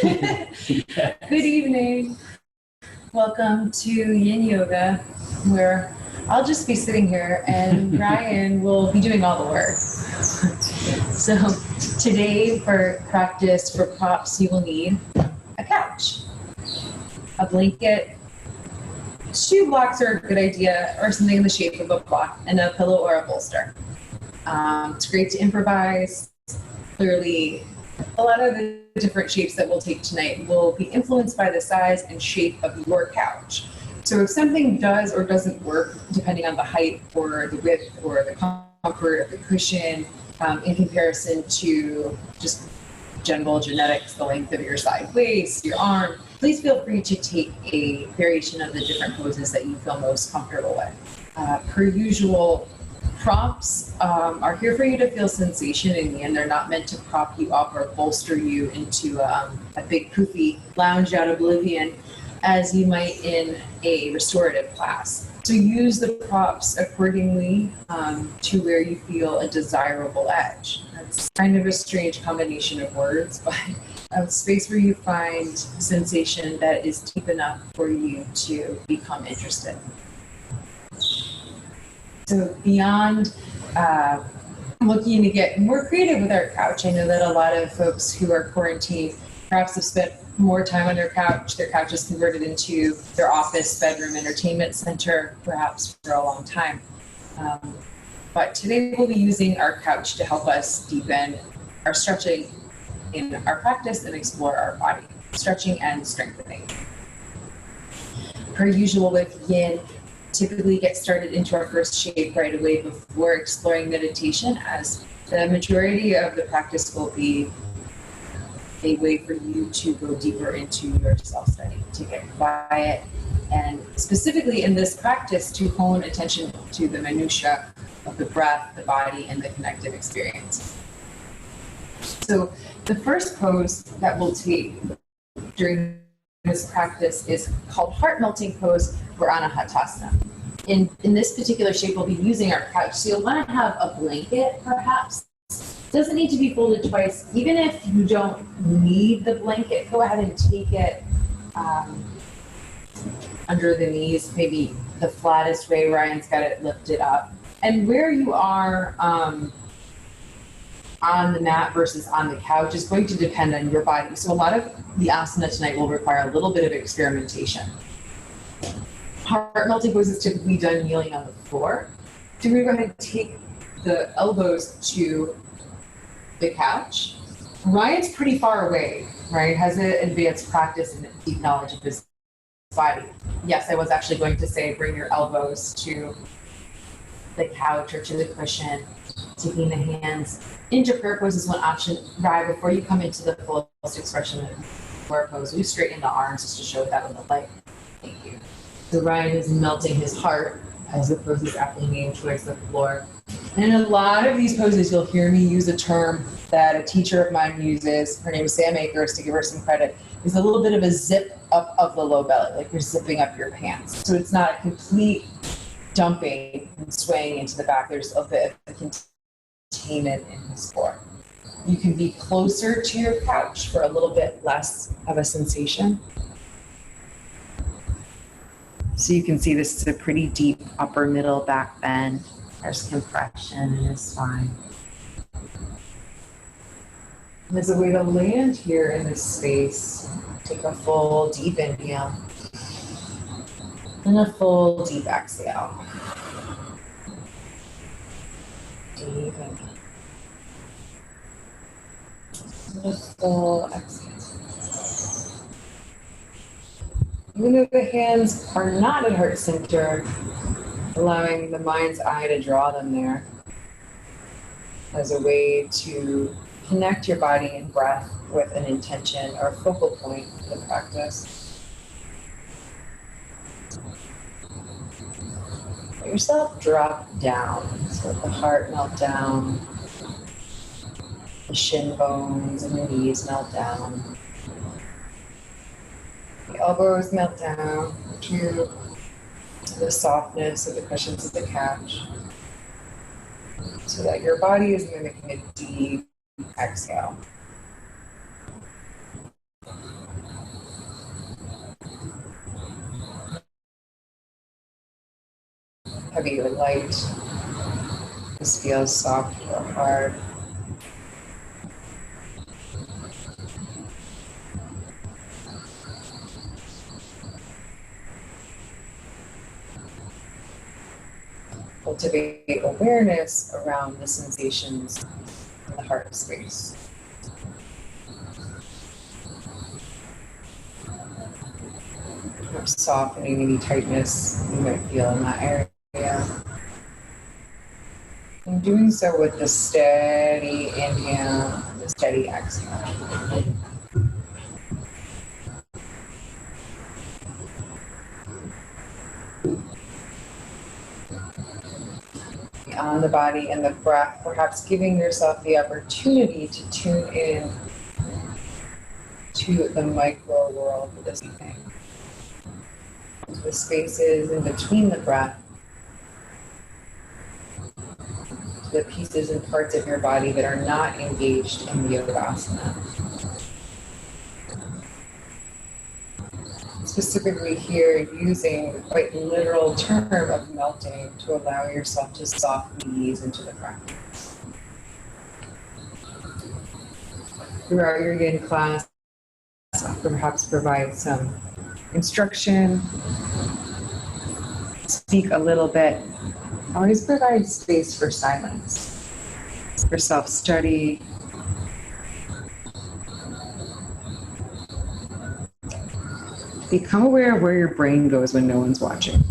Good evening. Welcome to Yin Yoga, where I'll just be sitting here and Ryan will be doing all the work. So today for practice for props, you will need a couch, a blanket, 2 blocks are a good idea, or something in the shape of a block, and a pillow or a bolster. It's great to improvise. Clearly, a lot of the different shapes that we'll take tonight will be influenced by the size and shape of your couch. So if something does or doesn't work, depending on the height or the width or the comfort of the cushion, in comparison to just general genetics, the length of your side waist, your arm, please feel free to take a variation of the different poses that you feel most comfortable with. Per usual, props are here for you to feel sensation in the end. They're not meant to prop you up or bolster you into a big poofy lounge out oblivion as you might in a restorative class. So use the props accordingly to where you feel a desirable edge. That's kind of a strange combination of words, but a space where you find sensation that is deep enough for you to become interested. So beyond looking to get more creative with our couch, I know that a lot of folks who are quarantined perhaps have spent more time on their couch. Their couch is converted into their office, bedroom, entertainment center, perhaps for a long time. But today we'll be using our couch to help us deepen our stretching in our practice and explore our body, stretching and strengthening. Per usual with Yin, typically get started into our first shape right away before exploring meditation, as the majority of the practice will be a way for you to go deeper into your self-study, to get quiet, and specifically in this practice to hone attention to the minutiae of the breath, the body, and the connective experience. So the first pose that we'll take during this practice is called heart melting pose or Anahatasana. In this particular shape, we'll be using our couch. So you'll want to have a blanket, perhaps. Doesn't need to be folded twice. Even if you don't need the blanket, go ahead and take it under the knees, maybe the flattest way. Ryan's got it lifted up. And where you are on the mat versus on the couch is going to depend on your body. So a lot of the asana tonight will require a little bit of experimentation. Heart melting pose is typically done kneeling on the floor. So we're going to go ahead and take the elbows to the couch. Ryan's pretty far away, right? Has an advanced practice and deep knowledge of his body. Yes, I was actually going to say bring your elbows to the couch or to the cushion. Taking the hands into prayer pose is one option. Ryan, before you come into the fullest expression of prayer pose, we straighten the arms just to show what that would look like. Thank you. So Ryan is melting his heart as the pose is aptly named towards the floor. And in a lot of these poses, you'll hear me use a term that a teacher of mine uses. Her name is Sam Akers, to give her some credit. Is a little bit of a zip up of the low belly, like you're zipping up your pants. So it's not a complete dumping and swaying into the back. There's a bit of containment in his core. You can be closer to your couch for a little bit less of a sensation. So you can see this is a pretty deep upper middle back bend. There's compression in his spine. And as a way to land here in this space, take a full deep inhale and a full deep exhale. Deep inhale. And a full exhale. Even though the hands are not at heart center, allowing the mind's eye to draw them there as a way to connect your body and breath with an intention or focal point for the practice. Let yourself drop down, so let the heart melt down, the shin bones and the knees melt down. The elbows melt down to the softness of the cushions of the couch, so that your body is mimicking a deep exhale. heavy or light. This feels soft or hard. Cultivate awareness around the sensations in the heart space. Softening any tightness you might feel in that area. And doing so with the steady inhale, the steady exhale. On the body and the breath, perhaps giving yourself the opportunity to tune in to the micro world this evening. The spaces in between the breath, the pieces and parts of your body that are not engaged in Yogasana. Specifically here, using the quite literal term of melting to allow yourself to softly ease into the practice. Throughout your yin class, perhaps provide some instruction, speak a little bit. Always provide space for silence, for self-study. Become aware of where your brain goes when no one's watching.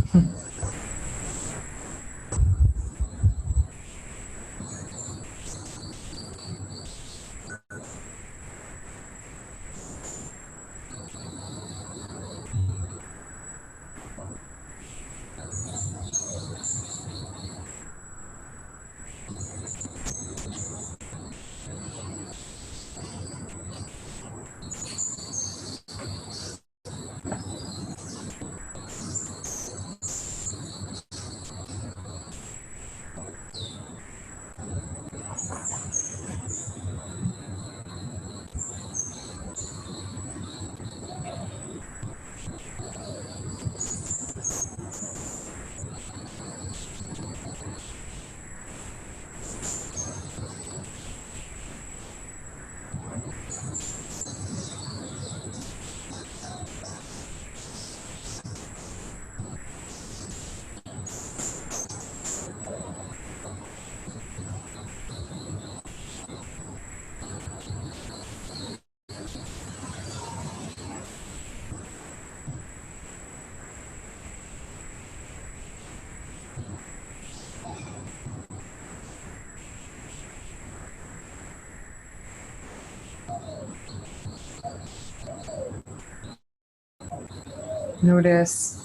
Notice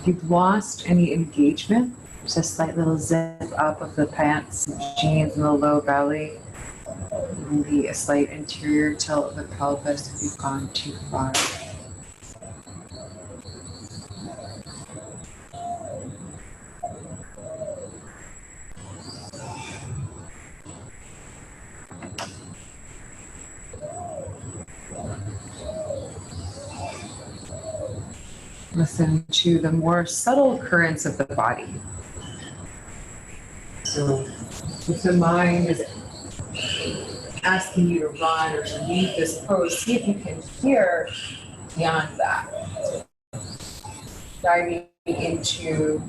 if you've lost any engagement. Just a slight little zip up of the pants and jeans and the low belly. Maybe a slight interior tilt of the pelvis if you've gone too far. Listen to the more subtle currents of the body. So if the mind is asking you to run or to leave this pose, see if you can hear beyond that. Diving into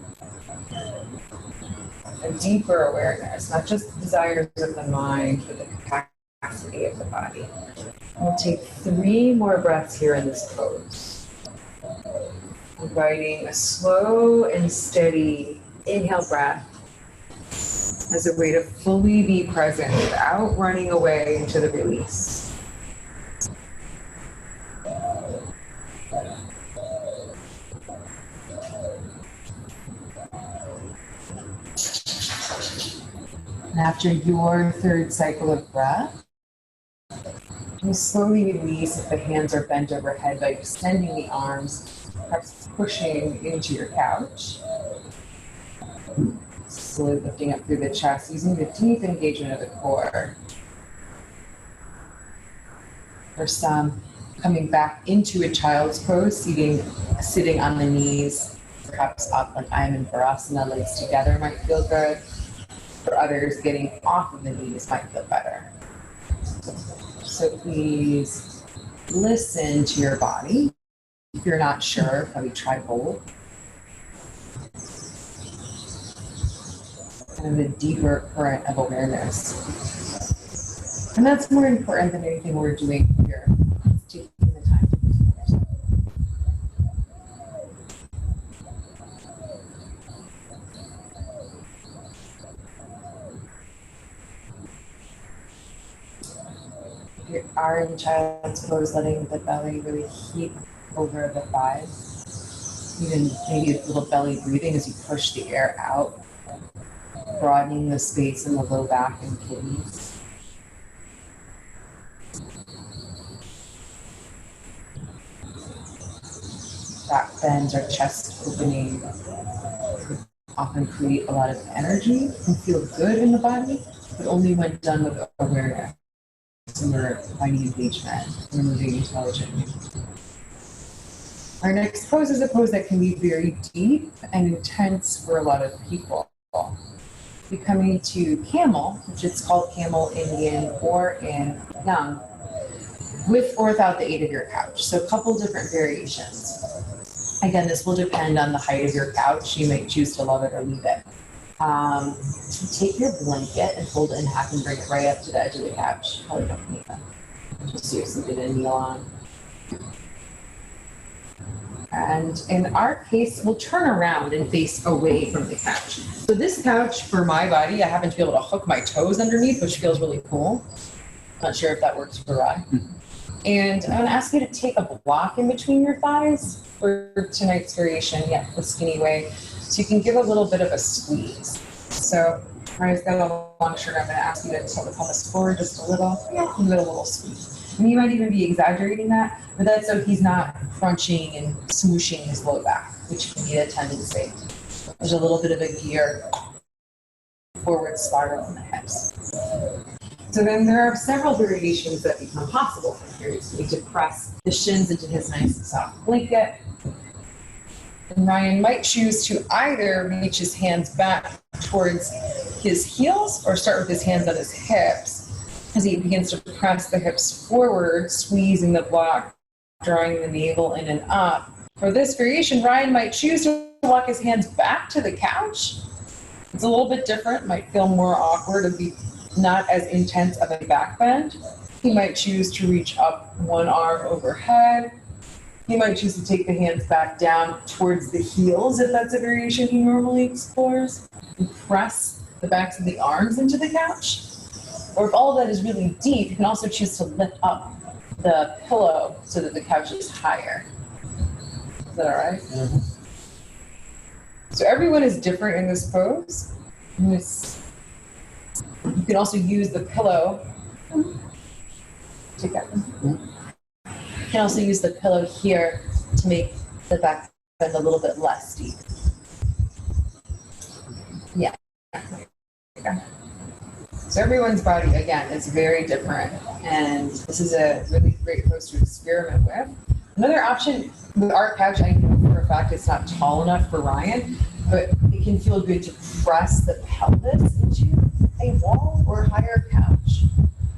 a deeper awareness, not just the desires of the mind, but the capacity of the body. We'll take 3 more breaths here in this pose. Inviting a slow and steady inhale breath as a way to fully be present without running away into the release. And after your 3rd cycle of breath, you slowly release if the hands are bent overhead by extending the arms, perhaps pushing into your couch. Slowly lifting up through the chest, using the deep engagement of the core. For some, coming back into a child's pose, sitting on the knees, perhaps up like I am in Virasana, legs together might feel good. For others, getting off of the knees might feel better. So please listen to your body. If you're not sure, probably try both. Kind of a deeper current of awareness. And that's more important than anything we're doing here. It's taking the time to listen to yourself. If you are in child's pose, letting the belly really heat over the thighs. Even maybe a little belly breathing as you push the air out, broadening the space in the low back and kidneys. Back bends or chest opening often create a lot of energy and feel good in the body, but only when done with awareness. And we're finding engagement, we're moving intelligently. Our next pose is a pose that can be very deep and intense for a lot of people. Be coming to camel, which is called camel in yin or in yang, with or without the aid of your couch. So a couple different variations. Again, this will depend on the height of your couch. You might choose to love it or leave it. Take your blanket and fold it in half and bring it right up to the edge of the couch. Probably don't need that. Just so you're sleeping and kneel on. And in our case, we'll turn around and face away from the couch. So this couch, for my body, I happen to be able to hook my toes underneath, which feels really cool. Not sure if that works for Rye. And I'm gonna ask you to take a block in between your thighs for tonight's variation, the skinny way. So you can give a little bit of a squeeze. So Rye's got a long shirt. I'm gonna ask you to tilt the pelvis forward just a little. Yeah, give it a little squeeze. And you might even be exaggerating that, but that's so he's not crunching and smooshing his low back, which can be a tendency. There's a little bit of a gear forward spiral in the hips. So then there are several variations that become possible here. So we could press the shins into his nice soft blanket. And Ryan might choose to either reach his hands back towards his heels or start with his hands on his hips as he begins to press the hips forward, squeezing the block, drawing the navel in and up. For this variation, Ryan might choose to walk his hands back to the couch. It's a little bit different, might feel more awkward and be not as intense of a back bend. He might choose to reach up one arm overhead. He might choose to take the hands back down towards the heels if that's a variation he normally explores, and press the backs of the arms into the couch. Or if all of that is really deep, you can also choose to lift up the pillow so that the couch is higher. Is that all right? Mm-hmm. So everyone is different in this pose. You can also use the pillow. Take that one. You can also use the pillow here to make the back bend a little bit less steep. Yeah. So everyone's body, again, is very different, and this is a really great pose to experiment with. Another option with our couch, I know for a fact it's not tall enough for Ryan, but it can feel good to press the pelvis into a wall or higher couch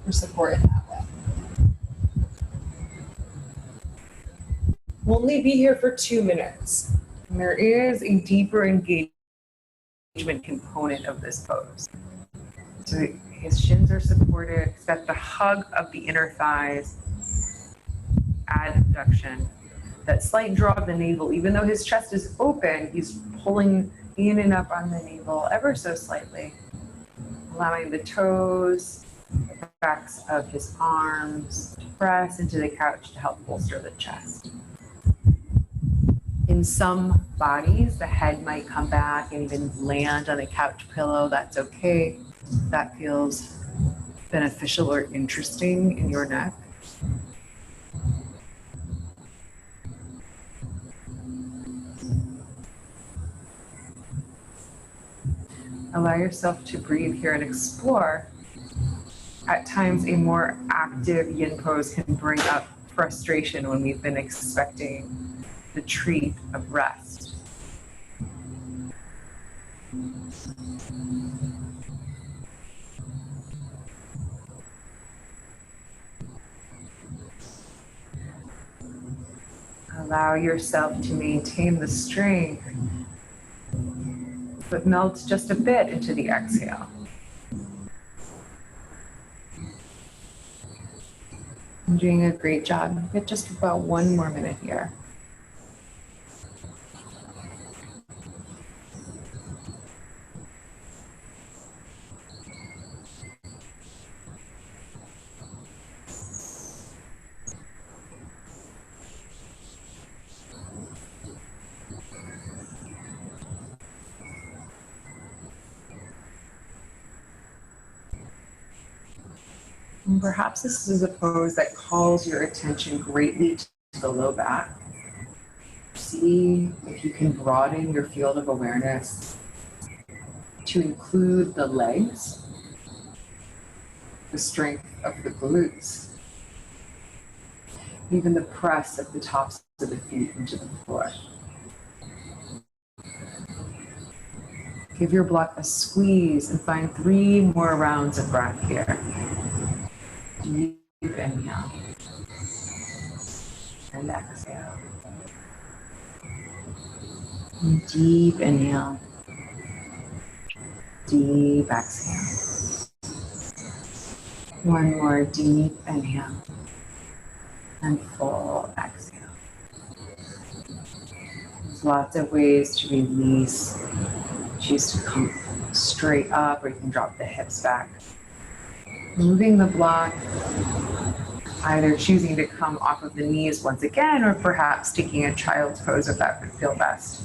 for support in that way. We'll only be here for 2 minutes, and there is a deeper engagement component of this pose. So his shins are supported, except the hug of the inner thighs, adduction, that slight draw of the navel. Even though his chest is open, he's pulling in and up on the navel ever so slightly, allowing the toes, the backs of his arms to press into the couch to help bolster the chest. In some bodies, the head might come back and even land on a couch pillow. That's okay. That feels beneficial or interesting in your neck. Allow yourself to breathe here and explore. At times, a more active yin pose can bring up frustration when we've been expecting the treat of rest. Allow yourself to maintain the strength, but melt just a bit into the exhale. I'm doing a great job. Get just about 1 more minute here. And perhaps this is a pose that calls your attention greatly to the low back. See if you can broaden your field of awareness to include the legs, the strength of the glutes, even the press of the tops of the feet into the floor. Give your block a squeeze and find 3 more rounds of breath here. Deep inhale and exhale. Deep inhale. Deep exhale. 1 more deep inhale and full exhale. There's lots of ways to release. Choose to come straight up, or you can drop the hips back. Moving the block, either choosing to come off of the knees once again, or perhaps taking a child's pose if that would feel best.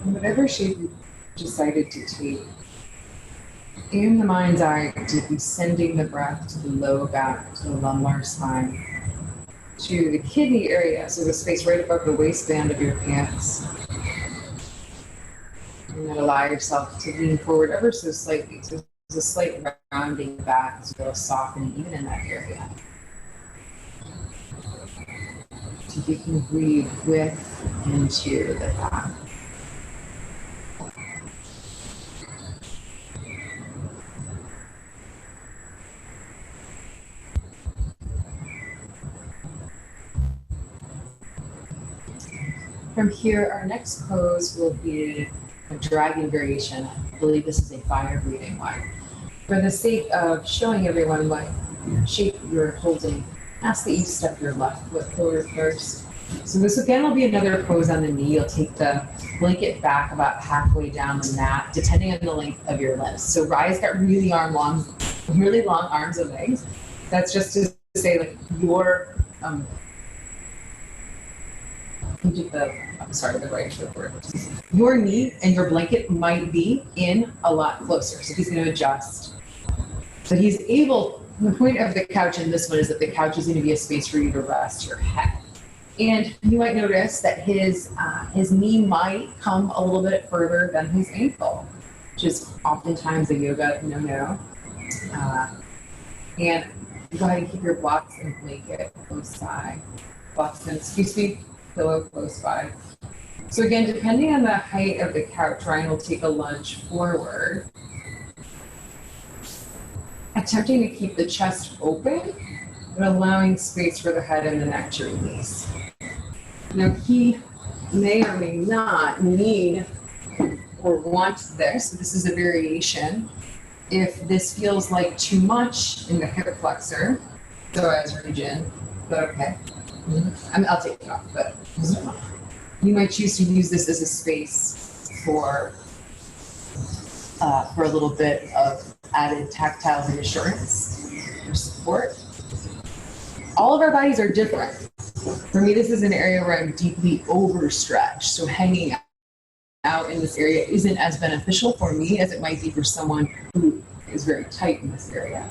Whatever shape you decided to take, in the mind's eye, to be sending the breath to the low back, to the lumbar spine, to the kidney area, so the space right above the waistband of your pants. And then allow yourself to lean forward ever so slightly. So there's a slight rounding back, so it'll soften even in that area. So you can breathe with into the back. From here, our next pose will be a dragon variation. I believe this is a fire breathing one. For the sake of showing everyone what shape you're holding, ask that you step your left foot forward first. So this again will be another pose on the knee. You'll take the blanket back about halfway down the mat, depending on the length of your limbs. So Raya's got really long arms and legs. That's just to say, like, your the right foot forward. Your knee and your blanket might be in a lot closer. So he's going to adjust. So he's able, the point of the couch in this one is that the couch is going to be a space for you to rest your head. And you might notice that his knee might come a little bit further than his ankle, which is oftentimes a yoga no-no. And go ahead and keep your blocks and blanket close by. Blocks and, pillow close by. So again, depending on the height of the couch, Ryan will take a lunge forward, attempting to keep the chest open, but allowing space for the head and the neck to release. Now he may or may not need or want this. So this is a variation. If this feels like too much in the hip flexor, psoas region, but okay. I'll take it off, but you might choose to use this as a space for a little bit of added tactile reassurance or support. All of our bodies are different. For me, this is an area where I'm deeply overstretched, so hanging out in this area isn't as beneficial for me as it might be for someone who is very tight in this area.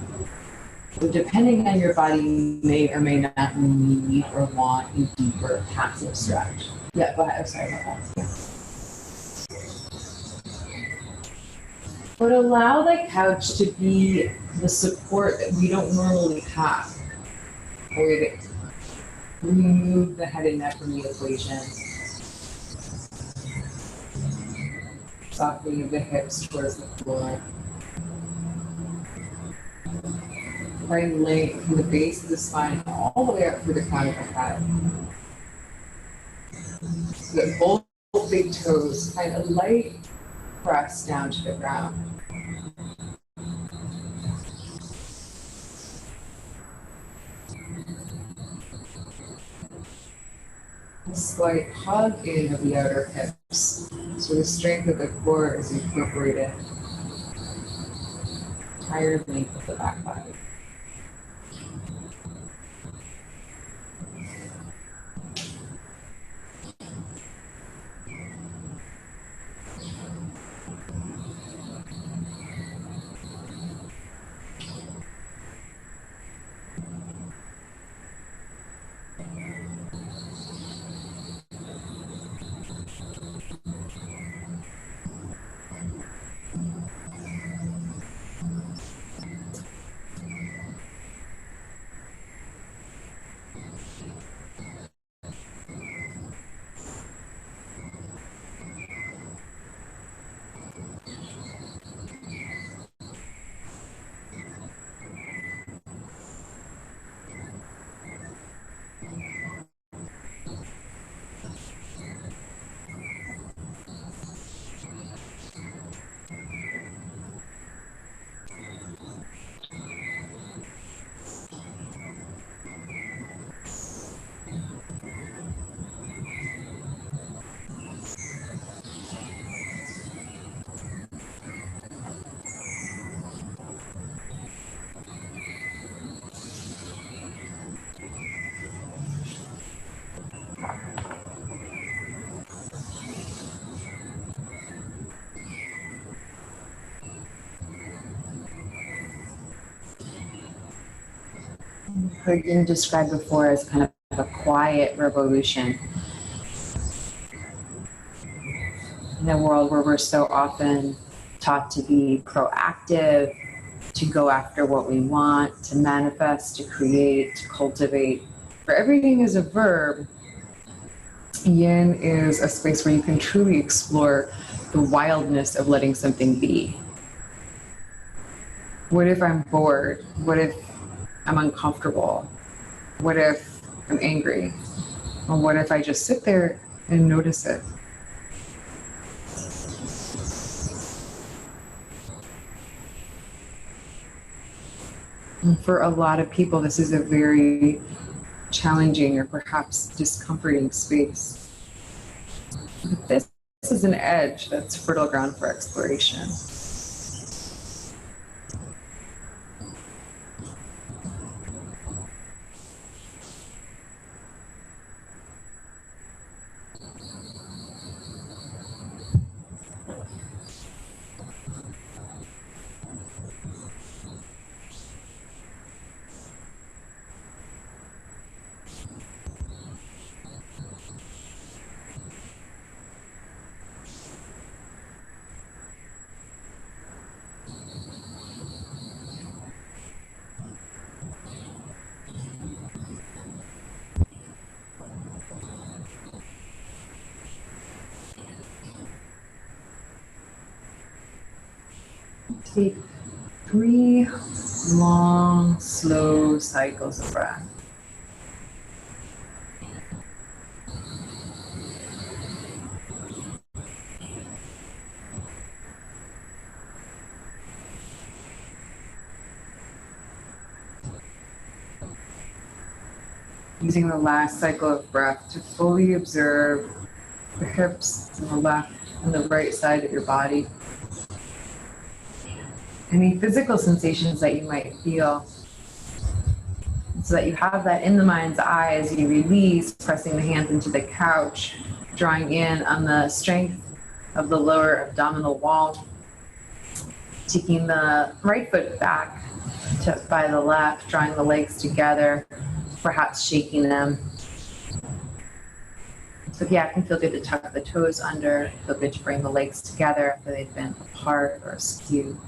So depending on your body, you may or may not need or want a deeper passive stretch. Yeah, go ahead. I'm sorry about that. Yeah. But allow the couch to be the support that we don't normally have. Or remove the head and neck from the equation. Softening of the hips towards the floor. Right leg from the base of the spine all the way up through the crown of the head. So that both big toes find a light press down to the ground. A slight hug in of the outer hips. So the strength of the core is incorporated. Entire length of the back body. Heard you described before as kind of a quiet revolution in a world where we're so often taught to be proactive, to go after what we want, to manifest, to create, to cultivate. For everything is a verb, yin is a space where you can truly explore the wildness of letting something be. What if I'm bored? What if I'm uncomfortable? What if I'm angry? Or what if I just sit there and notice it? And for a lot of people, this is a very challenging or perhaps discomforting space. But this is an edge that's fertile ground for exploration. Take 3 long, slow cycles of breath. Using the last cycle of breath to fully observe the hips on the left and the right side of your body. Any physical sensations that you might feel, so that you have that in the mind's eye as you release, pressing the hands into the couch, drawing in on the strength of the lower abdominal wall, taking the right foot back by the left, drawing the legs together, perhaps shaking them. So yeah, it can feel good to tuck the toes under, feel good to bring the legs together after they've been apart or askew.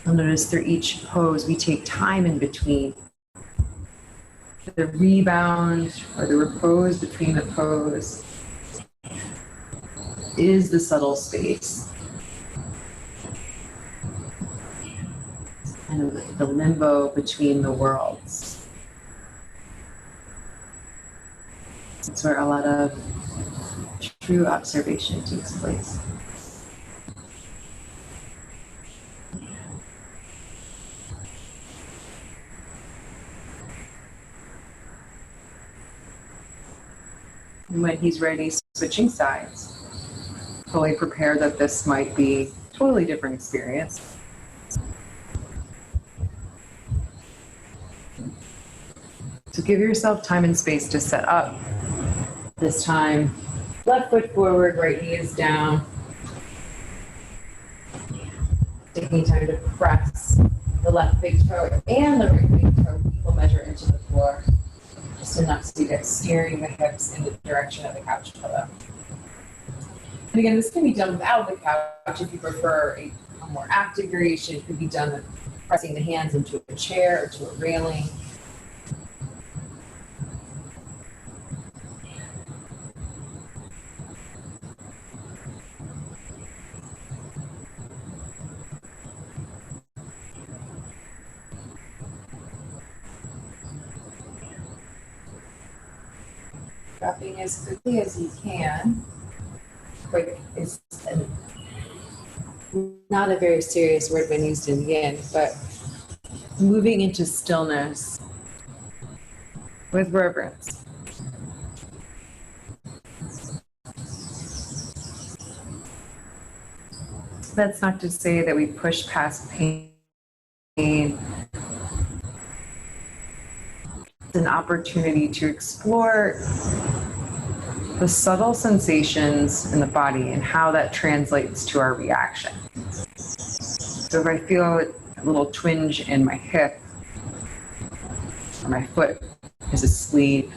You'll notice through each pose, we take time in between. The rebound or the repose between the pose is the subtle space. And the limbo between the worlds. It's where a lot of true observation takes place. And when he's ready, switching sides, fully prepared that this might be a totally different experience. So give yourself time and space to set up. This time, left foot forward, right knee is down. Taking time to press the left big toe and the right big toe equal measure into the floor. Just enough so you get steering the hips in the direction of the couch pillow. And again, this can be done without the couch if you prefer a more active variation. It could be done with pressing the hands into a chair or to a railing. Dropping as quickly as you can. Quick is not a very serious word when used in yin, but moving into stillness with reverence. That's not to say that we push past pain. It's an opportunity to explore the subtle sensations in the body and how that translates to our reaction. So if I feel a little twinge in my hip, or my foot is asleep,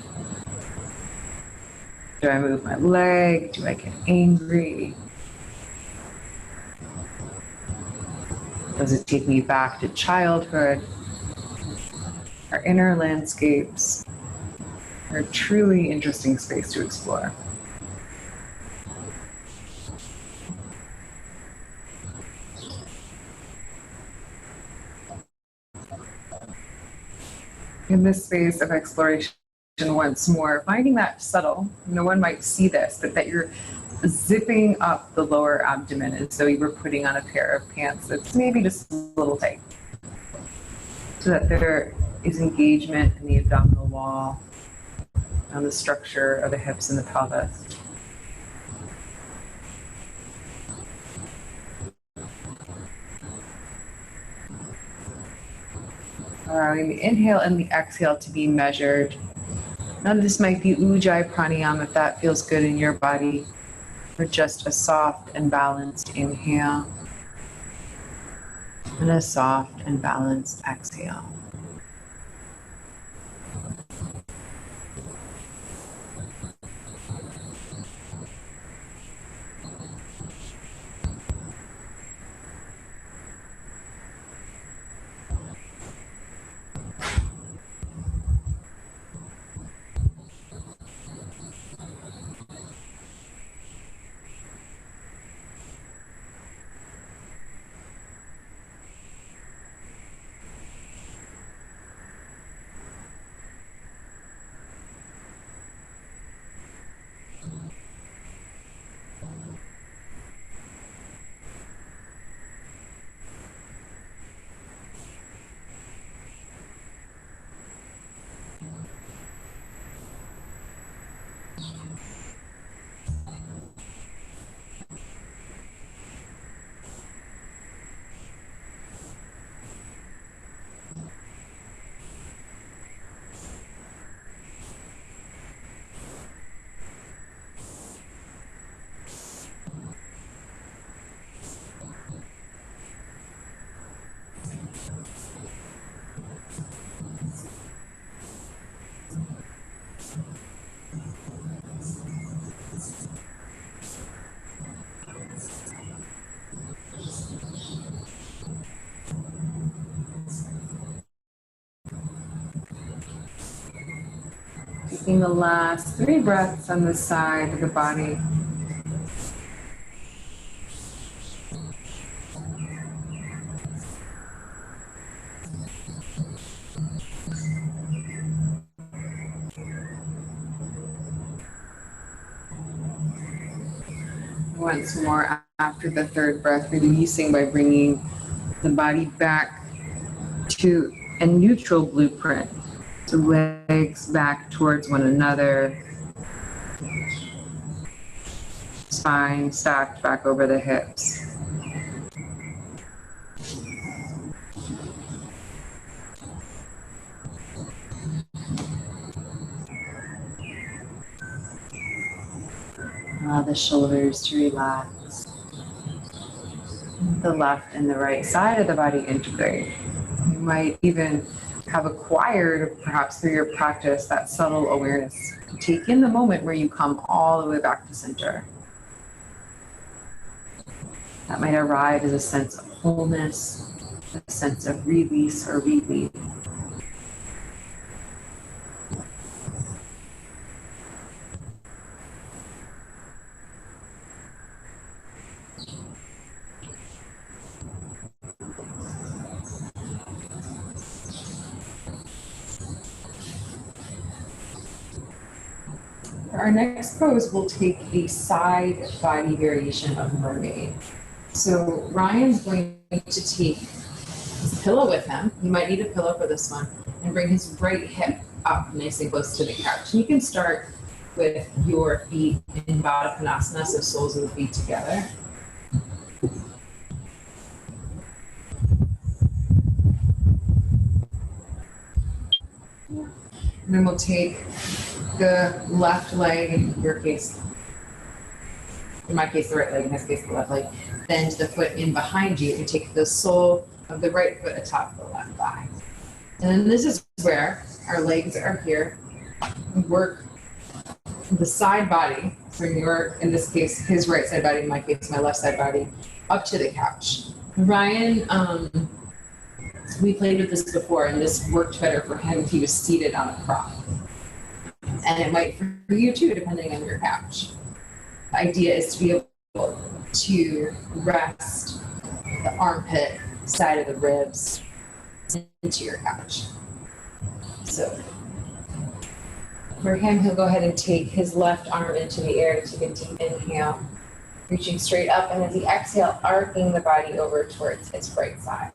do I move my leg? Do I get angry? Does it take me back to childhood? Our inner landscapes are a truly interesting space to explore. In this space of exploration, once more, finding that subtle, no one might see this, but that you're zipping up the lower abdomen as though you were putting on a pair of pants that's maybe just a little tight, so that there is engagement in the abdominal wall, on the structure of the hips and the pelvis. Allowing the inhale and the exhale to be measured. None of this might be Ujjayi pranayama if that feels good in your body, or just a soft and balanced inhale and a soft and balanced exhale. taking the last 3 breaths on the side of the body. Once more after the 3rd breath, releasing by bringing the body back to a neutral blueprint. The legs back towards one another. Spine stacked back over the hips. Allow the shoulders to relax. The left and the right side of the body integrate. You might even have acquired, perhaps through your practice, that subtle awareness. Take in the moment where you come all the way back to center. That might arrive as a sense of wholeness, a sense of release or relief. For our next pose, we'll take a side body variation of mermaid. So Ryan's going to take his pillow with him. You might need a pillow for this one, and bring his right hip up nice and close to the couch. You can start with your feet in Baddha Konasana, so soles of the feet together. And then we'll take the left leg, in your case, in my case, the right leg, in this case, the left leg, bend the foot in behind you and take the sole of the right foot atop the left thigh. And then this is where our legs are here. We work the side body from your, in this case, his right side body, in my case, my left side body, up to the couch. Ryan, we played with this before, and this worked better for him if he was seated on a prop. And it might for you too, depending on your couch. The idea is to be able to rest the armpit side of the ribs into your couch. So for him, he'll go ahead and take his left arm into the air to take a deep inhale, reaching straight up, and as he exhale, arcing the body over towards its right side.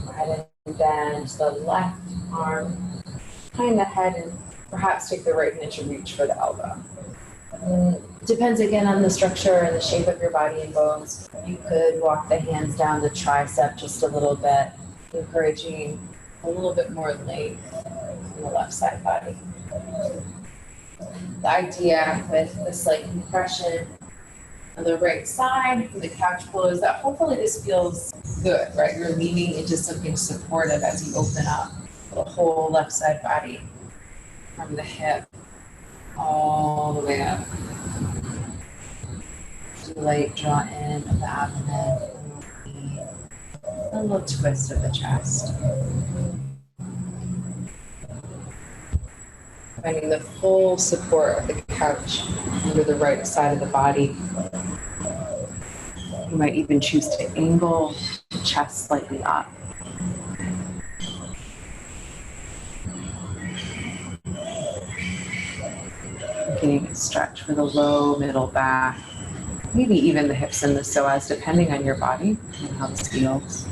Go ahead and bend the left arm behind the head and perhaps take the right hand to reach for the elbow. Depends again on the structure and the shape of your body and bones. You could walk the hands down the tricep just a little bit, encouraging a little bit more length in the left side body. The idea with the slight compression on the right side for the couch pillow is that hopefully this feels good, right? You're leaning into something supportive as you open up the whole left side body from the hip all the way up. Light draw in of the abdomen, a little twist of the chest. Finding the full support of the couch under the right side of the body. You might even choose to angle the chest slightly up. Getting a stretch for the low, middle back, maybe even the hips and the psoas, depending on your body and how this feels.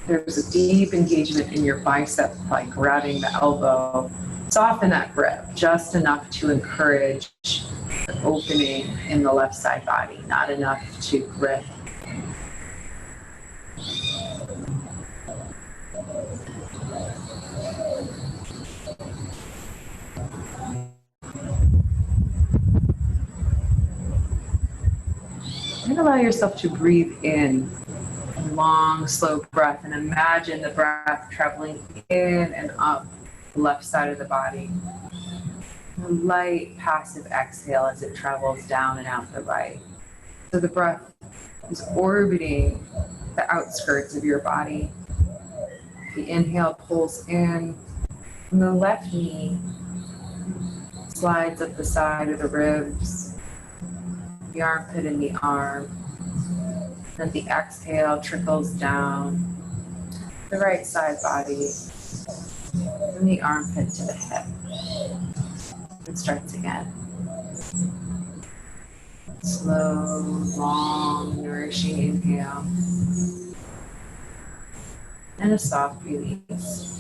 There's a deep engagement in your bicep by grabbing the elbow. Soften that grip just enough to encourage the opening in the left side body, not enough to grip. And allow yourself to breathe in a long, slow breath, and imagine the breath traveling in and up the left side of the body. A light, passive exhale as it travels down and out the right. So the breath is orbiting the outskirts of your body. The inhale pulls in, and the left knee slides up the side of the ribs, the armpit and the arm. Then the exhale trickles down the right side body, from the armpit to the hip. It starts again. Slow, long, nourishing inhale. And a soft release.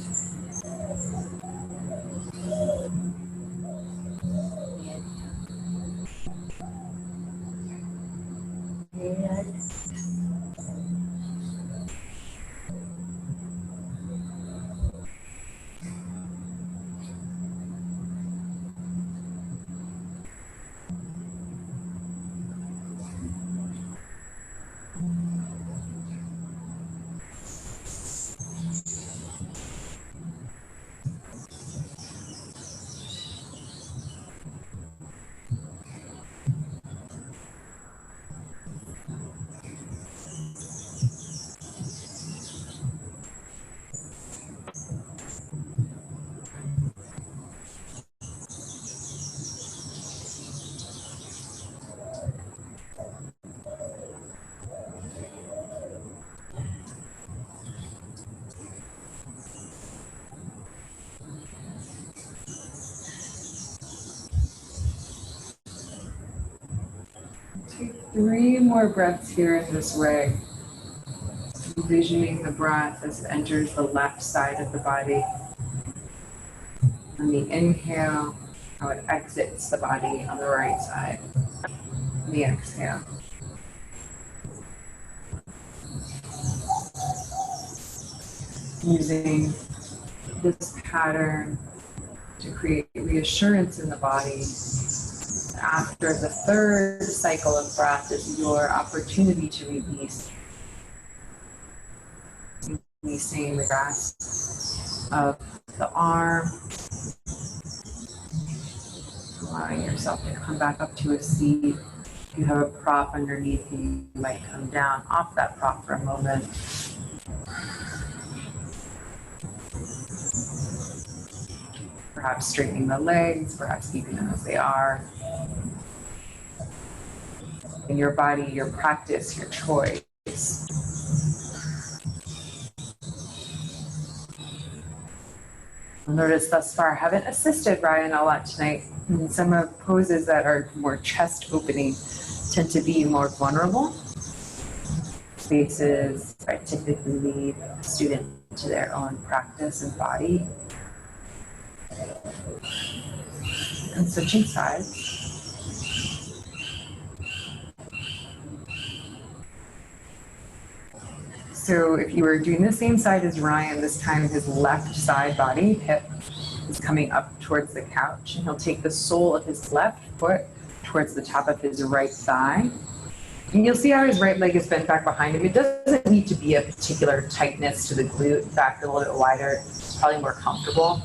Take 3 more breaths here in this way. Envisioning the breath as it enters the left side of the body. On the inhale, how it exits the body on the right side. On the exhale. Using this pattern to create reassurance in the body. After the 3rd cycle of breath is your opportunity to release. Releasing the grasp of the arm. Allowing yourself to come back up to a seat. If you have a prop underneath you, you might come down off that prop for a moment. Perhaps straightening the legs, perhaps keeping them as they are. In your body, your practice, your choice. You'll notice thus far, I haven't assisted Ryan a lot tonight. And some of poses that are more chest opening tend to be more vulnerable. Spaces I typically lead a student to their own practice and body. And switching sides. So if you were doing the same side as Ryan, this time his left side body, hip, is coming up towards the couch. And he'll take the sole of his left foot towards the top of his right thigh. And you'll see how his right leg is bent back behind him. It doesn't need to be a particular tightness to the glute. In fact, a little bit wider, it's probably more comfortable.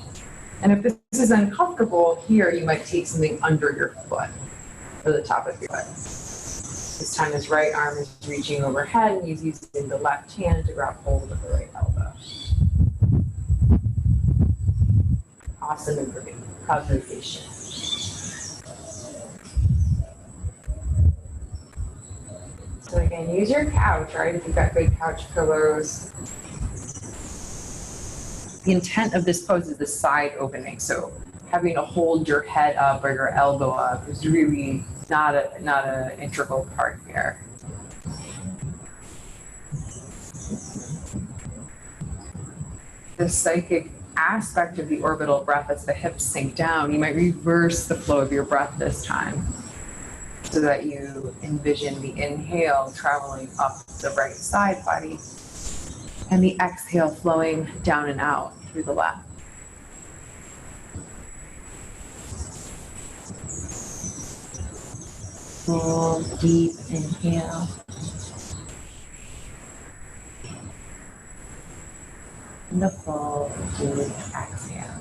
And if this is uncomfortable, here you might take something under your foot, or the top of your foot. This time his right arm is reaching overhead and he's using the left hand to grab hold of the right elbow. Awesome improvisation. So again, use your couch, right? If you've got good couch pillows. The intent of this pose is the side opening. So having to hold your head up or your elbow up is really not an integral part here. The psychic aspect of the orbital breath as the hips sink down, you might reverse the flow of your breath this time so that you envision the inhale traveling up the right side body and the exhale flowing down and out through the left. Full deep inhale. And the full deep exhale.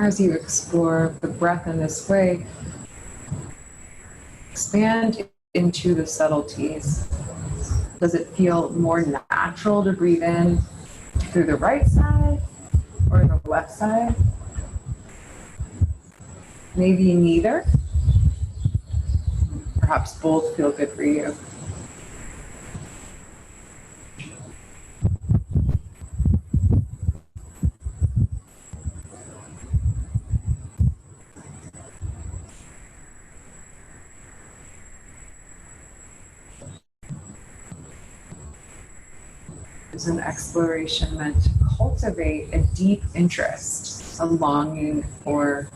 as you explore the breath in this way, expand into the subtleties. Does it feel more natural to breathe in through the right side or the left side? Maybe neither. Perhaps both feel good for you. Is an exploration meant to cultivate a deep interest, a longing for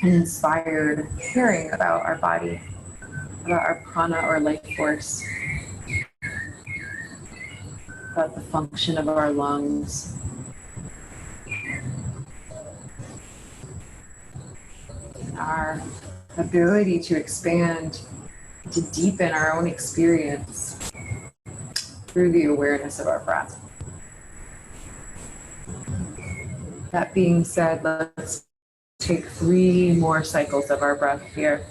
an inspired caring about our body, about our prana or life force, about the function of our lungs. Our ability to expand, to deepen our own experience through the awareness of our breath. That being said, let's take 3 more cycles of our breath here.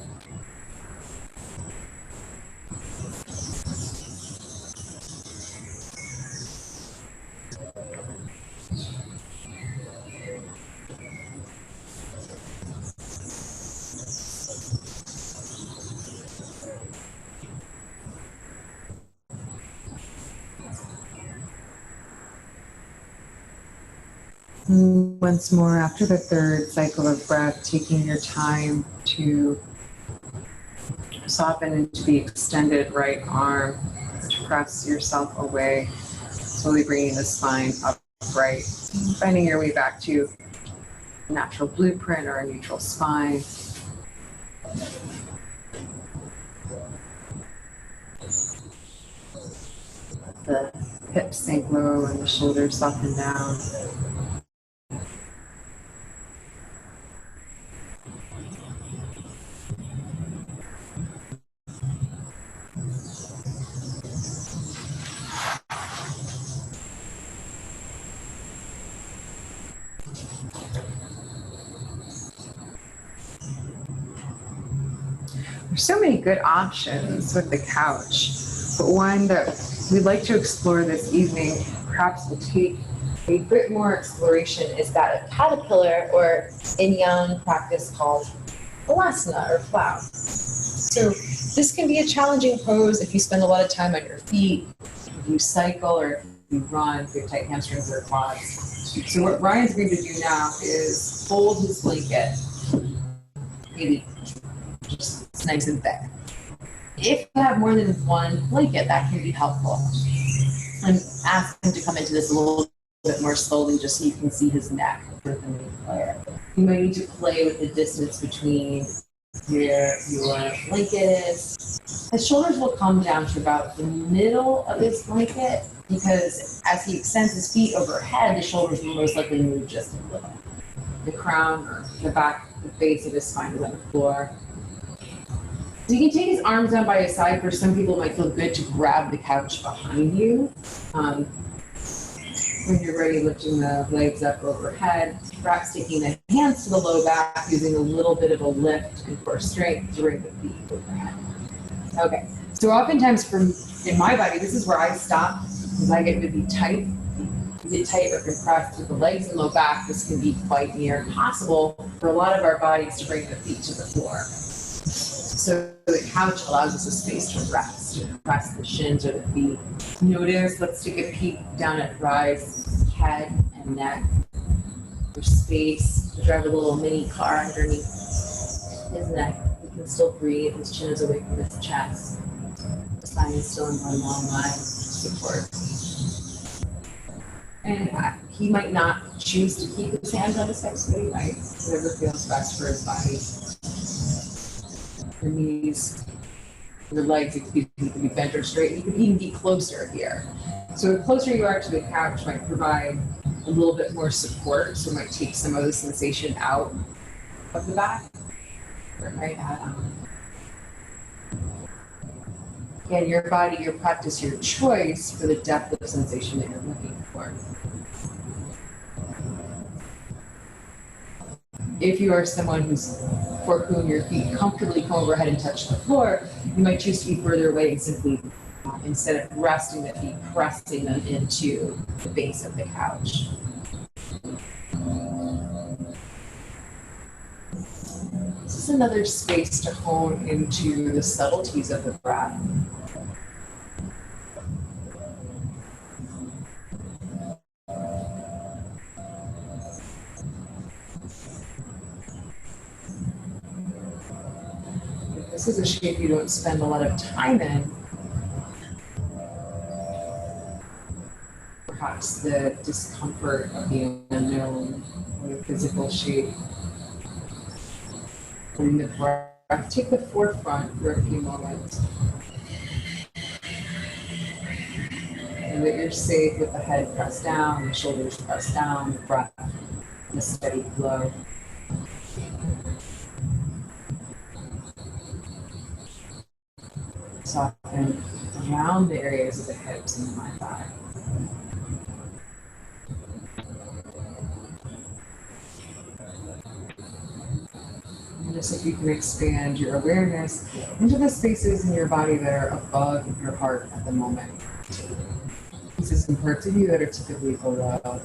Once more, after the 3rd cycle of breath, taking your time to soften into the extended right arm, to press yourself away, slowly bringing the spine upright, finding your way back to a natural blueprint or a neutral spine. The hips sink low and the shoulders soften down. There's so many good options with the couch, but one that we'd like to explore this evening, perhaps will take a bit more exploration, is that of caterpillar, or in yang practice called balasana or plow. So this can be a challenging pose if you spend a lot of time on your feet, if you cycle, or if you run, if you have tight hamstrings or quads. So what Ryan's going to do now is fold his blanket, maybe just nice and thick. If you have more than one blanket, that can be helpful. And ask him to come into this a little bit more slowly, just so you can see his neck for the main layer. You might need to play with the distance between where your blanket is. His shoulders will come down to about the middle of his blanket, because as he extends his feet overhead, the shoulders will most likely move just a little. The crown or the back, the base of his spine is on the floor. So you can take his arms down by his side. For some people, it might feel good to grab the couch behind you. When you're ready, lifting the legs up overhead, perhaps taking the hands to the low back, using a little bit of a lift and core strength to bring the feet overhead. Okay, so oftentimes in my body, this is where I stop, because I get really tight. You get tight or compressed with the legs and low back. This can be quite near impossible for a lot of our bodies to bring the feet to the floor. So the couch allows us a space to rest, to press the shins or the feet. Notice, let's take a peek down at Rye's head and neck. There's space to drive a little mini car underneath his neck. He can still breathe. His chin is away from his chest. The spine is still in one long line of support. And he might not choose to keep his hands on his hips, but he might. Whatever feels best for his body. The knees, the legs, excuse me, can be bent or straight. You can even be closer here. So the closer you are to the couch might provide a little bit more support. So it might take some of the sensation out of the back. Or it might add Again, your body, your practice, your choice for the depth of sensation that you're looking for. If you are someone for whom your feet comfortably come overhead and touch the floor, you might choose to be further away and simply, instead of resting the feet, pressing them into the base of the couch. This is another space to hone into the subtleties of the breath. This is a shape you don't spend a lot of time in. Perhaps the discomfort of the unknown or the physical shape. Letting the breath take the forefront for a few moments. And that you're safe with the head pressed down, the shoulders pressed down, the breath in a steady flow. Soften around the areas of the hips and my thigh. And just if you can expand your awareness into the spaces in your body that are above your heart at the moment. Pieces and parts of you that are typically below.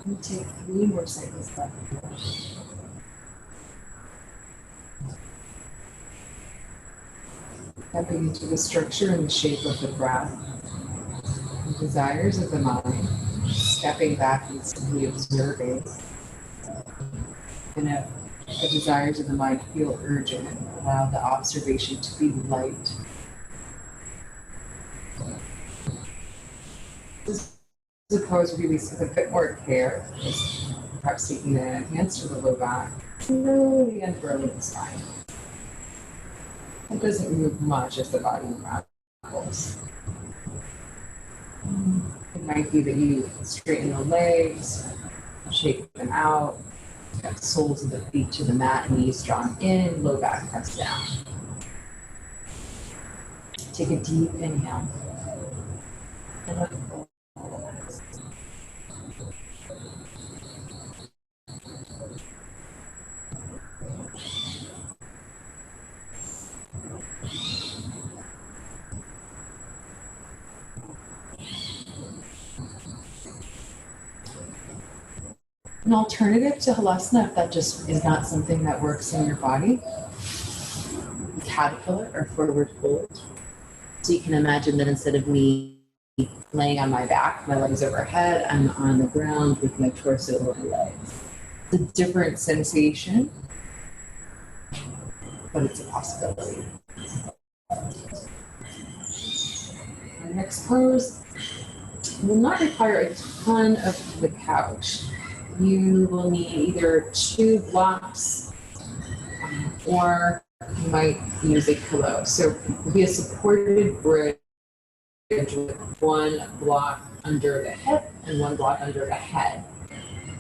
And take 3 more cycles left. Tapping into the structure and the shape of the breath, the desires of the mind, stepping back and simply observing. And if the desires of the mind feel urgent, allow the observation to be light. As opposed to release with a bit more care, just perhaps taking the hands to the low back, slowly unfurling the spine. It doesn't move much as the body unravels. It might be that you straighten the legs, shake them out, got soles of the feet to the mat, knees drawn in, low back pressed down. Take a deep inhale. And a full. An alternative to Halasana, if that just is not something that works in your body, caterpillar or forward fold. So you can imagine that instead of me laying on my back, my legs overhead, I'm on the ground with my torso over my legs. It's a different sensation, but it's a possibility. Our next pose will not require a ton of the couch. You will need either 2 blocks or you might use a pillow. So it would be a supported bridge with one block under the hip and one block under the head.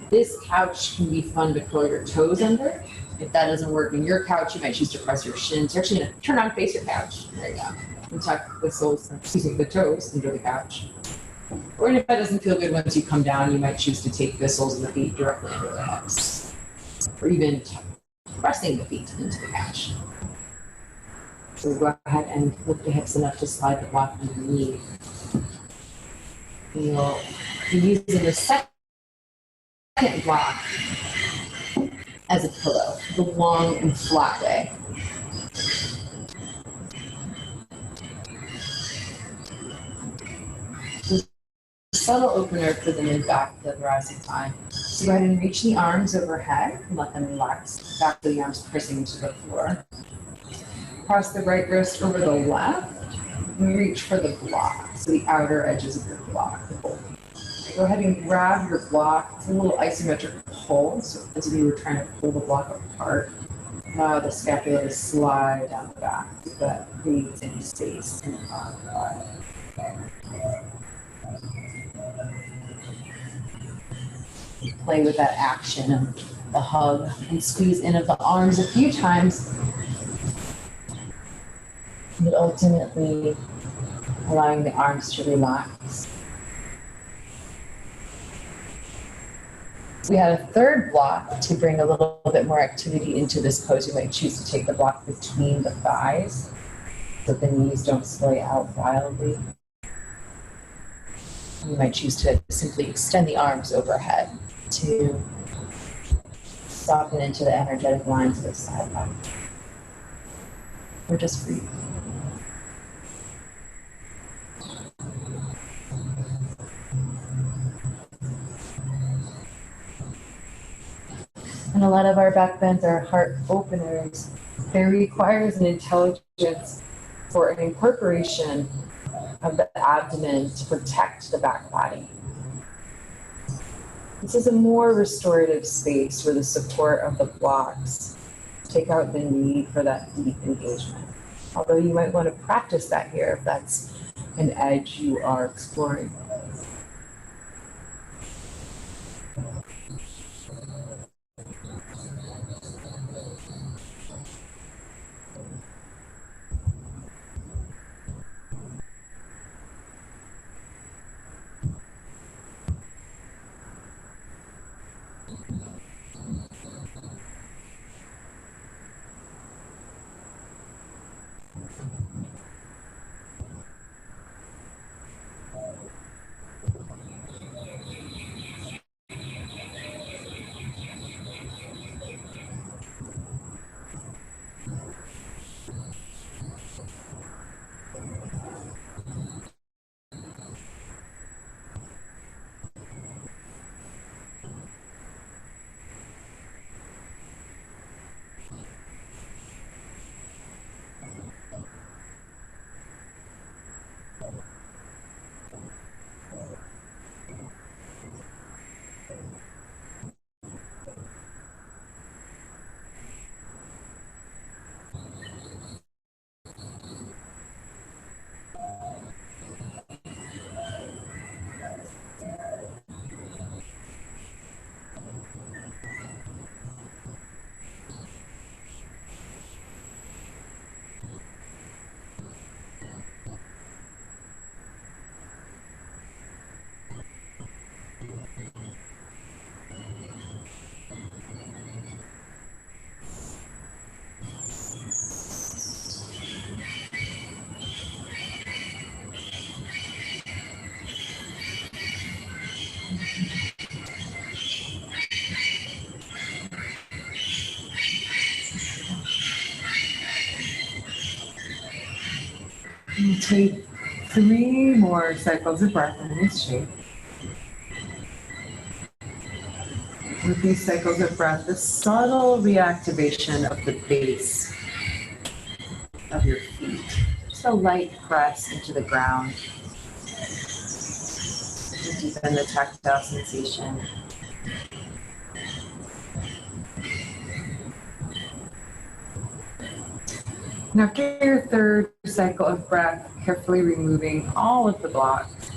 This couch can be fun to curl your toes under. If that doesn't work in your couch, you might choose to press your shins. You're actually going to turn on, face your couch. There you go. And tuck the soles, the toes under the couch. Or if that doesn't feel good once you come down, you might choose to take the soles of the feet directly under the hips. Or even pressing the feet into the couch. So go ahead and lift the hips enough to slide the block underneath. And you'll be using the second block as a pillow, the long and flat way. The subtle opener for the mid-back, the thoracic spine. So go ahead and reach the arms overhead and let them relax. Back to the arms pressing into the floor. Cross the right wrist over the left. And reach for the block, so the outer edges of your block. Go ahead and grab your block. It's a little isometric pull, so as if you were trying to pull the block apart. Allow the scapula to slide down the back so that creates any space in the front body. Play with that action of the hug and squeeze in of the arms a few times. But ultimately allowing the arms to relax. We had a third block to bring a little bit more activity into this pose. You might choose to take the block between the thighs so the knees don't sway out wildly. You might choose to simply extend the arms overhead to soften into the energetic lines of the side body. Or just breathe. And a lot of our back bends are heart openers. It requires an intelligence for an incorporation of the abdomen to protect the back body. This is a more restorative space where the support of the blocks take out the need for that deep engagement. Although you might want to practice that here if that's an edge you are exploring. And take 3 more cycles of breath in this shape. With these cycles of breath, the subtle reactivation of the base of your feet. Just a light press into the ground. To deepen the tactile sensation. And after your third cycle of breath, carefully removing all of the blocks,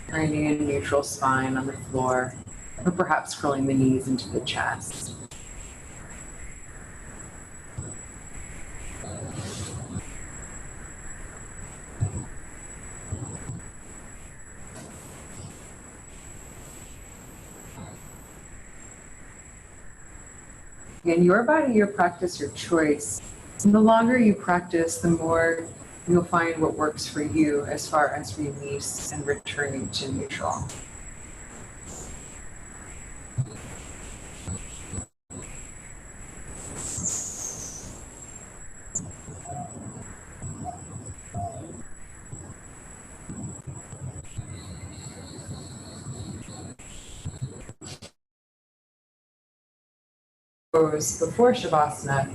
finding a neutral spine on the floor, or perhaps curling the knees into the chest. In your body, your practice, your choice. And the longer you practice, the more you'll find what works for you as far as release and returning to neutral. Pose before Shavasana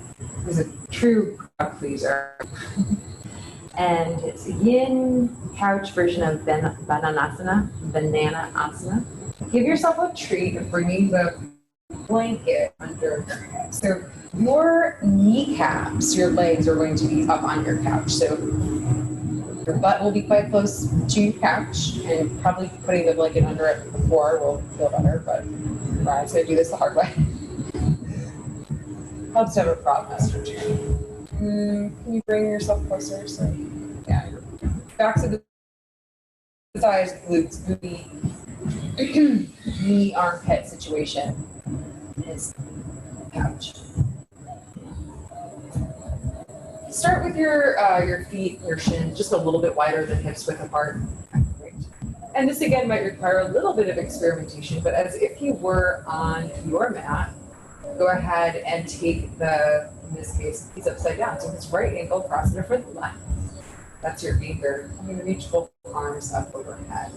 is a true crowd pleaser. And it's a yin couch version of Banana Asana. Give yourself a treat of bringing the blanket under. So your kneecaps, your legs are going to be up on your couch. So your butt will be quite close to your couch, and probably putting the blanket under it before will feel better, but Brian's going to do this the hard way. Helps to have a prop master too. Can you bring yourself closer? So, yeah, your backs of the thighs, glutes, booty, knee, armpit situation is couch. Start with your feet, your shins, just a little bit wider than hips width apart. Great. And this again might require a little bit of experimentation, but as if you were on your mat, go ahead and take in this case, he's upside down. So his right ankle crossing over the left. That's your anchor. I'm going to reach both arms up overhead.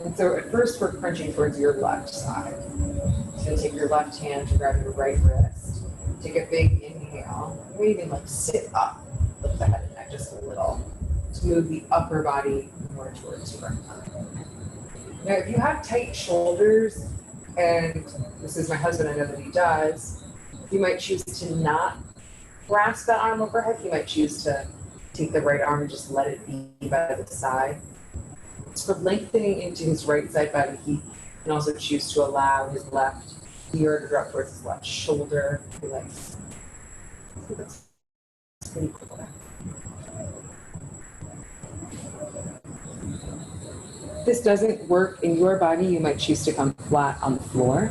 And so at first we're crunching towards your left side. So take your left hand to grab your right wrist. Take a big inhale. Or even sit up. Lift the head and neck just a little to move the upper body more towards your arm. Now if you have tight shoulders, and this is my husband, I know that he does, you might choose to not grasp that arm overhead. You might choose to take the right arm and just let it be by the side. For lengthening into his right side body, he can also choose to allow his left ear to drop towards his left shoulder. That's pretty cool. If this doesn't work in your body, you might choose to come flat on the floor.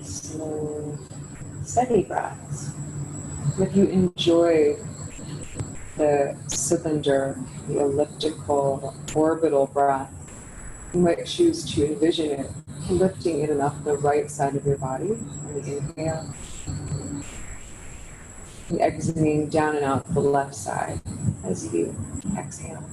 Slow, steady breaths. If you enjoy the cylinder, the elliptical, orbital breath, you might choose to envision it lifting it enough the right side of your body on the inhale, and exiting down and out the left side as you exhale.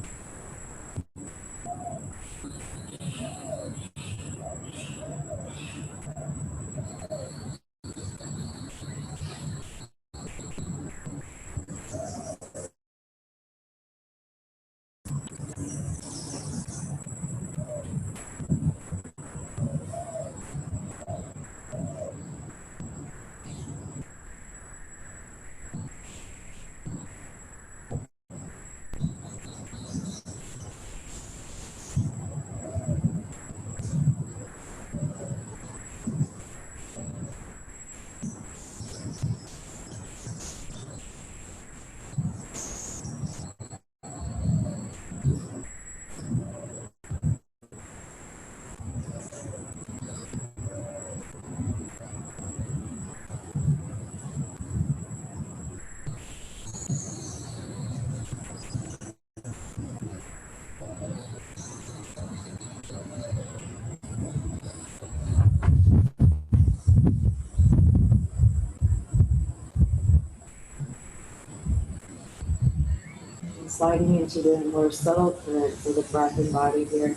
Sliding into the more subtle currents of the breath and body here.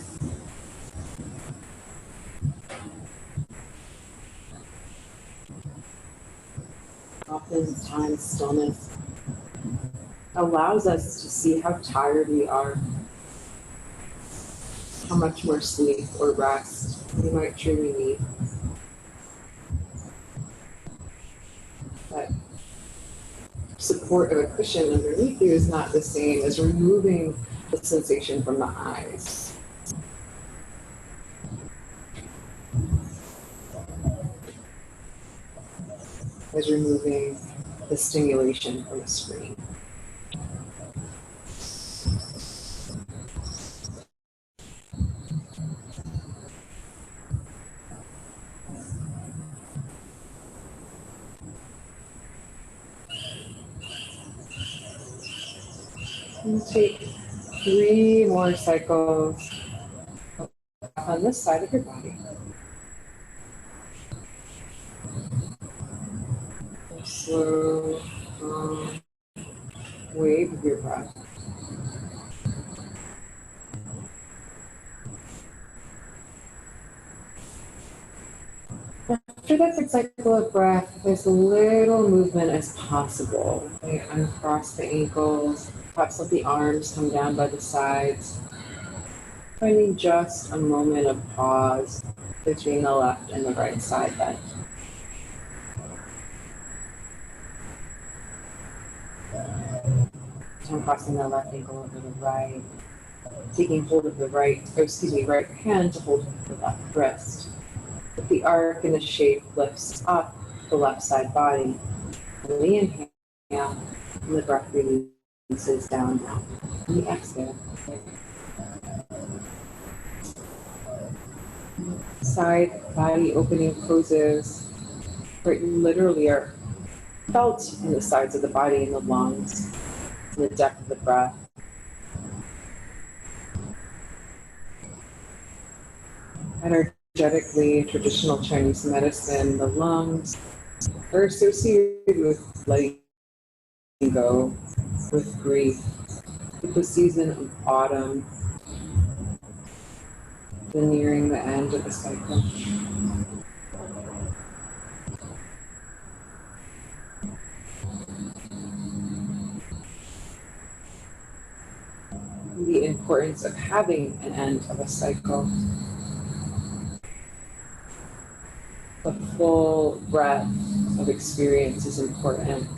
in time, stillness, allows us to see how tired we are, how much more sleep or rest we might truly need. That support of a cushion underneath you is not the same as removing the sensation from the eyes. As removing the stimulation from the screen. And take 3 more cycles on this side of your body. Slow, wave of your breath. After that third cycle of breath, as little movement as possible. Okay, uncross the ankles, perhaps let the arms come down by the sides. Finding just a moment of pause between the left and the right side bend. So I'm crossing the left ankle over the right, taking hold of the right hand to hold the left wrist. If the arc and the shape lifts up the left side body, and the inhale, and the breath releases down now. And the exhale. Side body opening poses where you literally are felt in the sides of the body and the lungs, in the depth of the breath. Energetically, in traditional Chinese medicine, the lungs are associated with letting go, with grief, with the season of autumn, the nearing the end of the cycle. The importance of having an end of a cycle. The full breadth of experience is important.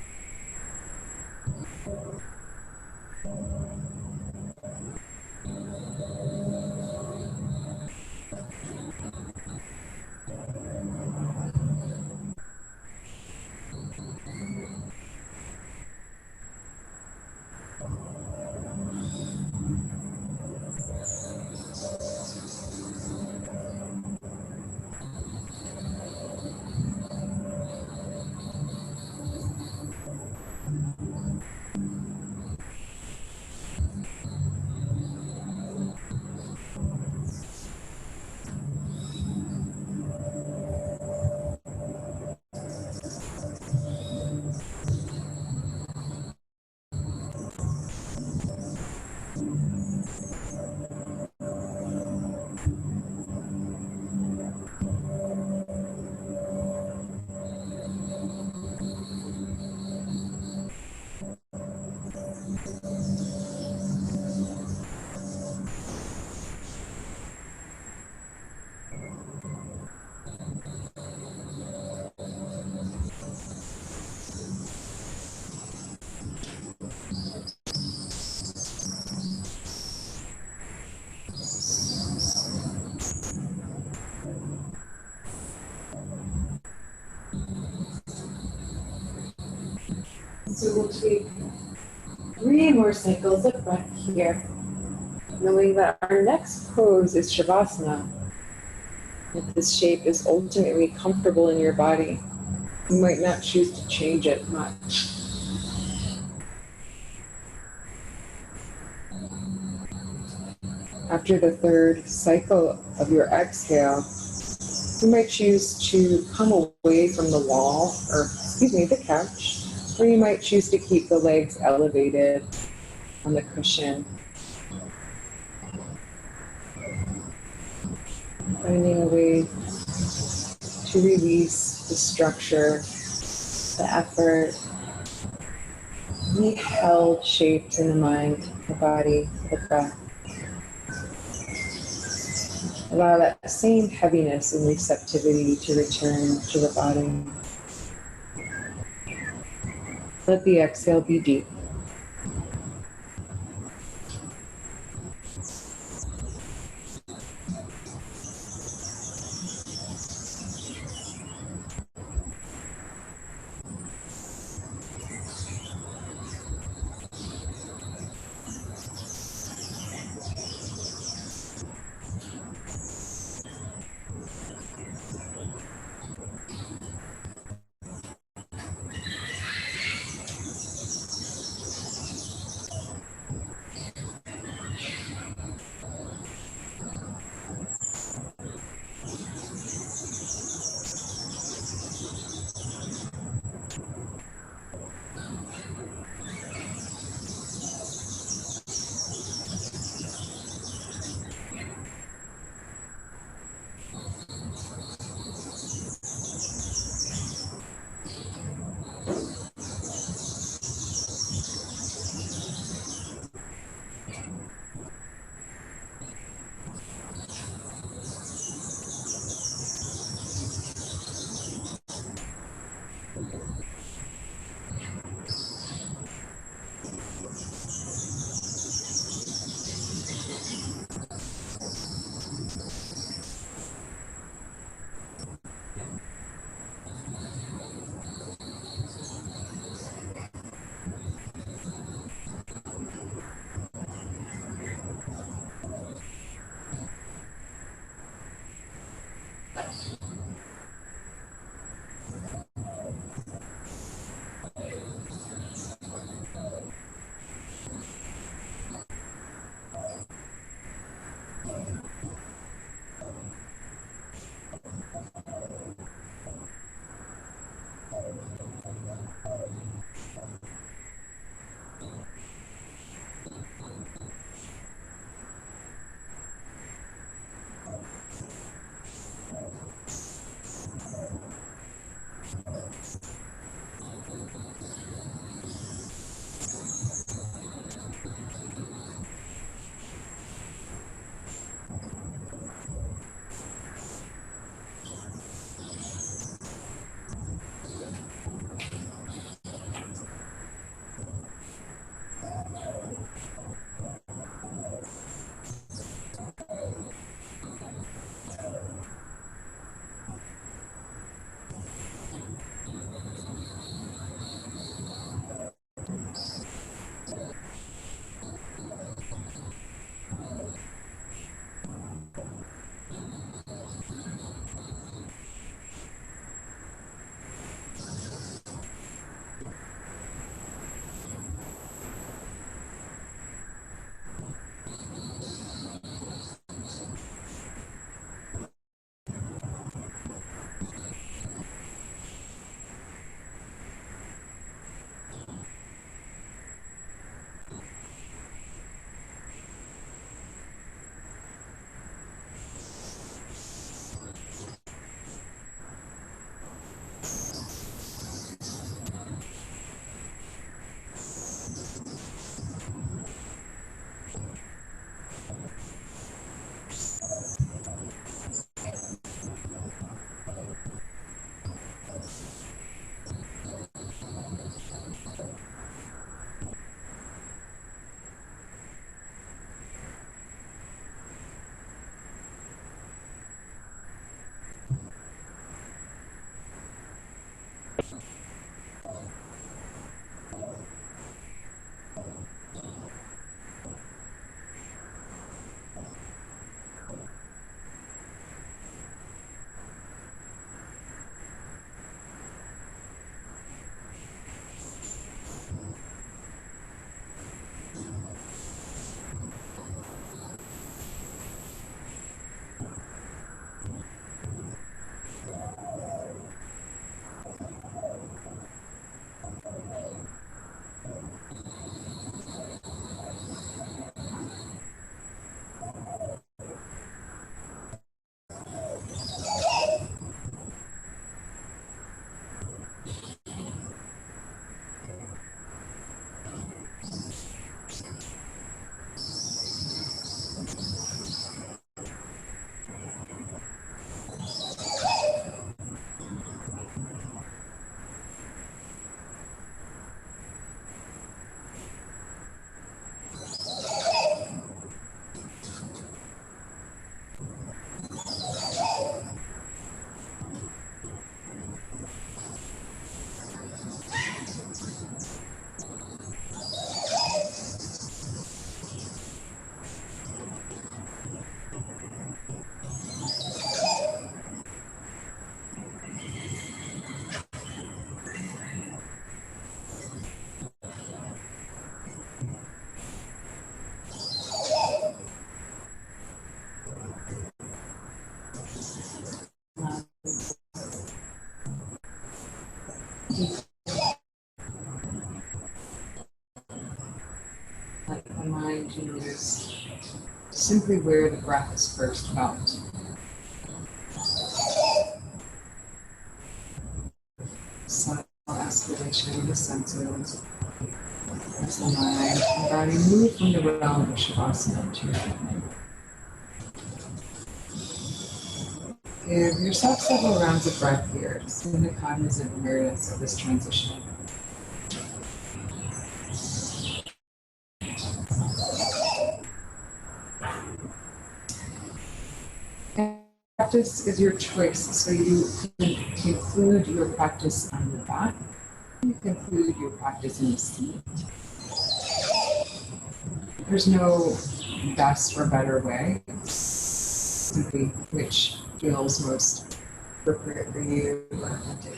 So we'll take 3 more cycles of breath here, knowing that our next pose is Shavasana. If this shape is ultimately comfortable in your body, you might not choose to change it much. After the third cycle of your exhale, you might choose to come away from the wall, the couch, or you might choose to keep the legs elevated on the cushion. Finding a way to release the structure the effort. Be held, shaped in the mind, the body, the breath. Allow that same heaviness and receptivity to return to the body. Let the exhale be deep. Let the mind notice simply where the breath is first felt. Subtle escalation of the senses as the mind and body move from the realm of Shavasana to your movement. Give yourself several rounds of breath here, in the cognizant awareness of this transition. Practice is your choice, so you can conclude your practice on the back. You can conclude your practice in the seat. There's no best or better way. Simply which feels most appropriate for you or authentic.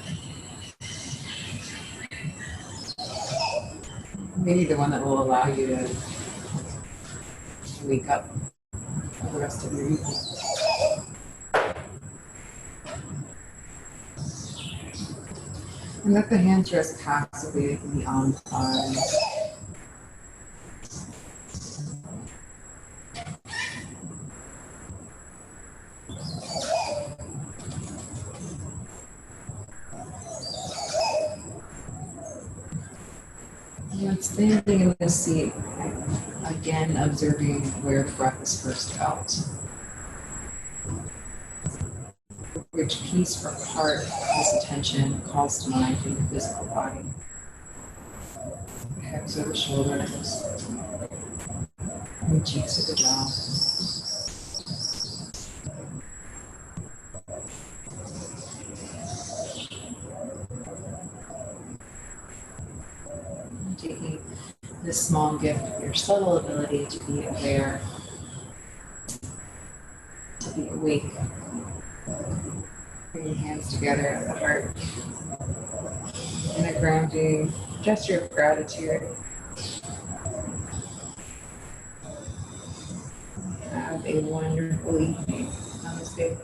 Maybe the one that will allow you to wake up for the rest of your evening. And let the hands rest passively in the arm thighs. And standing in the seat, again observing where the breath is first felt. Which piece or part of this attention calls to mind in the physical body. Hips of the shoulders, and cheeks of the jaw. Taking this small gift of your subtle ability to be aware, to be awake. Bring your hands together at the heart in a grounding gesture of gratitude. Have a wonderful evening. Namaste.